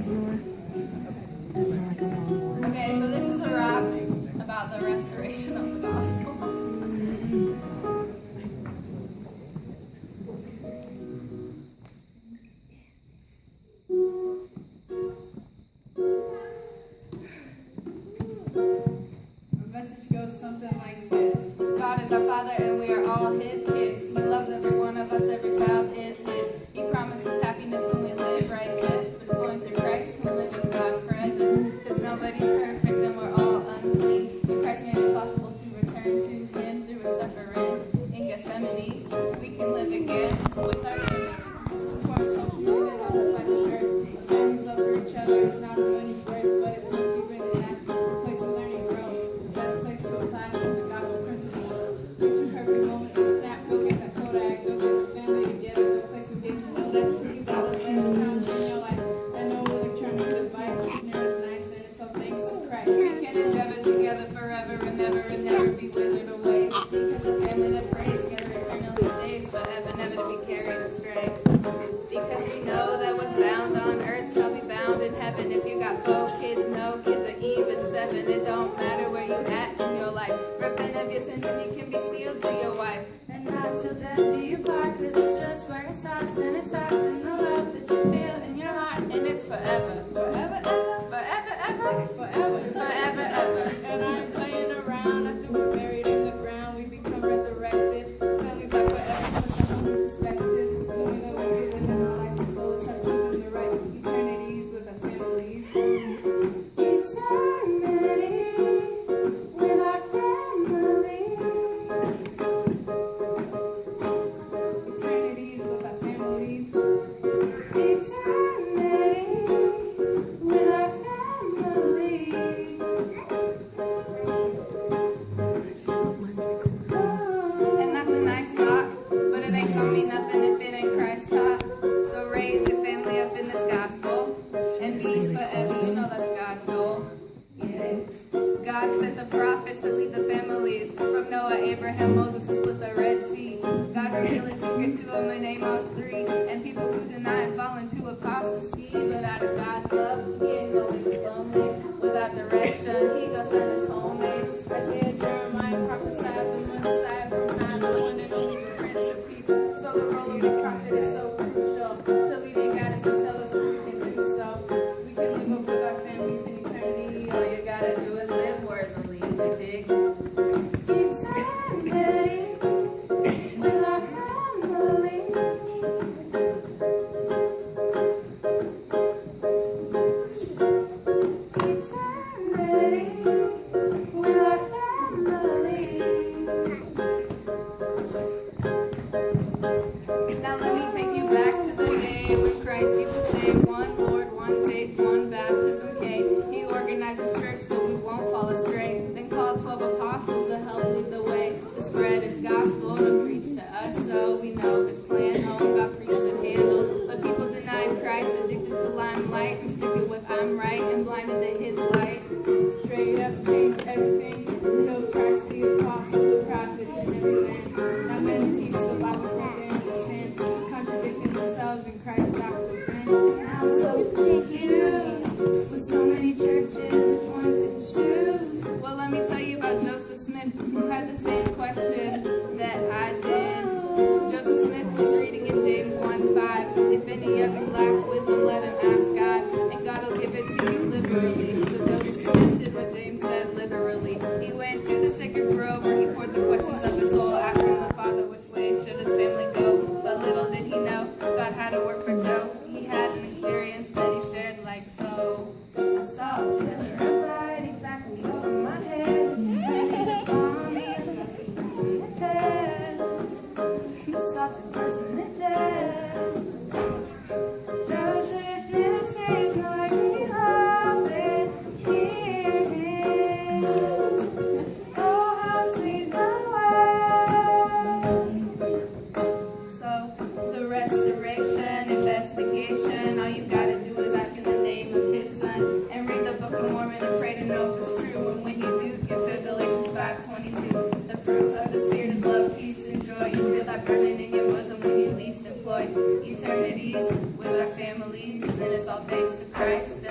some more. That's like a long one. Okay, so this is a rap about the restoration of the gospel. The message goes something like this. God is our Father and we are all His kids. He loves every one of us, every child is His. He promises happiness when we live righteous. But as long as through Christ we live in God's presence. Because nobody's perfect and we're all unclean. But Christ made it possible to return to Him through His suffering. In Gethsemane, we can live again with our enemies. Support social media and all this life on earth. Families love for each other. It's not a money's worth, but it's much deeper than that. It's a place to learn and grow. Best place to apply the gospel principles. Picture perfect moments to snap. Go get that Kodak. Go get the family together. Go play some games. You know that these are the best times in your life. I know electronic devices never as nice, and it's all thanks to Christ. We can endeavor together forever and never be withered away. Because the family that prays together eternally stays forever, never to be carried astray. Because we know that what's bound on earth shall be bound in heaven. If you got 4 kids, no kids are even 7. It don't matter where you at in your life. Repent of your sins and you can be sealed to your wife. And not till death do you part, 'cause it's just where it starts, and it starts in the love that you feel in your heart. And it's forever. Forever, ever, Forever, ever. forever, Forever, ever. And I ain't playing around. After we're buried in the ground, we become resurrected. Families are forever, put the whole perspective. Knowing that we're living in our life, and soul is our choosing the right eternities with our families. Eternity with our family. Eternities with our families. Eternity with our family. And that's a nice thought, but it ain't gonna mean nothing if it ain't Christ taught. So raise your family up in this gospel and be forever. You know that's God's goal. Yeah. God sent the prophets to lead the families. From Noah, Abraham, Moses who split the Red Sea. God revealed His secret to him in Amos 3. And people who deny Him fall into apostasy. But out of God's love, He ain't know He was lonely. Without direction, He goes send His homies. Isaiah, Jeremiah prophesied the Messiah from high, the one and only the Prince of Peace. So the role of the prophet is so crucial to lead and guide us and tell us what we can do. So we can live up with our families in eternity. All you gotta do is live worthily. You dig? Eternity with our family. Eternity with our family. Now let me take you back to the day when Christ used to say, one Lord, one faith, one baptism, K. He organized His church so we won't fall astray. Then called 12 apostles to help lead the way, to spread His gospel, to preach to us. So we know His plan home got preached and handled. But people denied Christ, addicted to limelight, and sticking with I'm right and blinded to His light. Straight up changed everything. Killed Christ, the apostles, the prophets, and every man. Now men teach the Bible from they understand, contradicting themselves in Christ's doctrine. And I'm so confused with so many churches. Which one to choose? Well, let me tell you about Joseph Smith, who had the same question that I did. Joseph Smith was reading in James 1:5. If any of you lack wisdom, let him ask God, and God will give it to you liberally. So Joseph Smith did what James said literally. He went to the sacred grove where he poured the questions of his soul, asking the Father which way should his family go. But little did he know, God had a work for Joe. He had an experience that he shared like so. I saw a picture right exactly over my head. She said it on me. I saw two personages. I saw two personages. Joseph didn't say it's not like he loved it. Hear him. Oh, how sweet the word. So the restoration, investigation, all you gotta do is ask in the name of His Son, and read the Book of Mormon and pray to know if it's true. And when you do, you feel Galatians 5:22. The fruit of the Spirit is love, peace, and joy. You feel that burning in your bosom when you least employ. Eternities with our families. then it's all thanks to Christ.